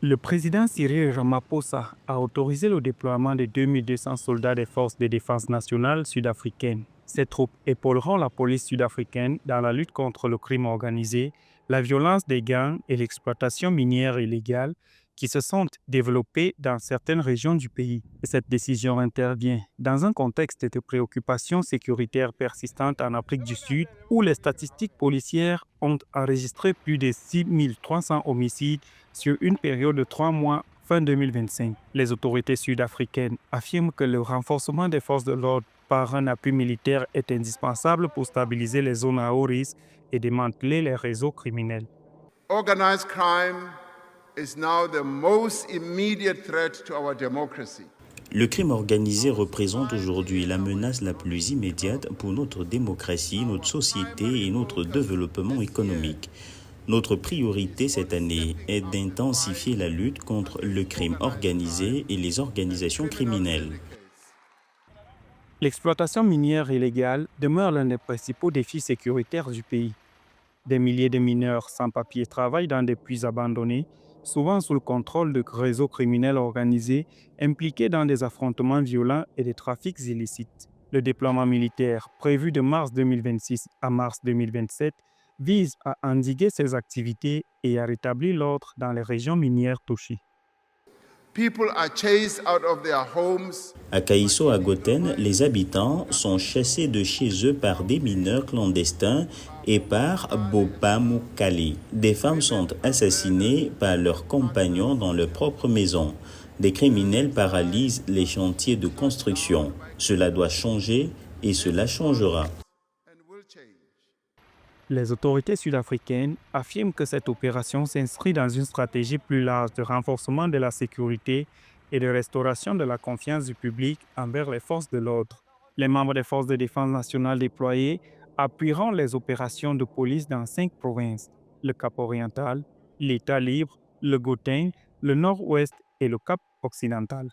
Le président Cyril Ramaphosa a autorisé le déploiement de 2200 soldats des forces de défense nationale sud-africaines. Ces troupes épauleront la police sud-africaine dans la lutte contre le crime organisé, la violence des gangs et l'exploitation minière illégale qui se sont développées dans certaines régions du pays. Cette décision intervient dans un contexte de préoccupations sécuritaires persistantes en Afrique du Sud, où les statistiques policières ont enregistré plus de 6300 homicides sur une période de 3 mois fin 2025. Les autorités sud-africaines affirment que le renforcement des forces de l'ordre par un appui militaire est indispensable pour stabiliser les zones à haut risque et démanteler les réseaux criminels. Organized crime is now the most immediate threat to our democracy. Le crime organisé représente aujourd'hui la menace la plus immédiate pour notre démocratie, notre société et notre développement économique. Notre priorité cette année est d'intensifier la lutte contre le crime organisé et les organisations criminelles. L'exploitation minière illégale demeure l'un des principaux défis sécuritaires du pays. Des milliers de mineurs sans papier travaillent dans des puits abandonnés, souvent sous le contrôle de réseaux criminels organisés impliqués dans des affrontements violents et des trafics illicites. Le déploiement militaire, prévu de mars 2026 à mars 2027, vise à endiguer ces activités et à rétablir l'ordre dans les régions minières touchées. People are chased out of their homes. À Kaïsso-Agoten, les habitants sont chassés de chez eux par des mineurs clandestins et par Bopamukali. Des femmes sont assassinées par leurs compagnons dans leur propre maison. Des criminels paralysent les chantiers de construction. Cela doit changer et cela changera. And will change. Les autorités sud-africaines affirment que cette opération s'inscrit dans une stratégie plus large de renforcement de la sécurité et de restauration de la confiance du public envers les forces de l'ordre. Les membres des forces de défense nationale déployées appuieront les opérations de police dans 5 provinces: le Cap-Oriental, l'État libre, le Gauteng, le Nord-Ouest et le Cap-Occidental.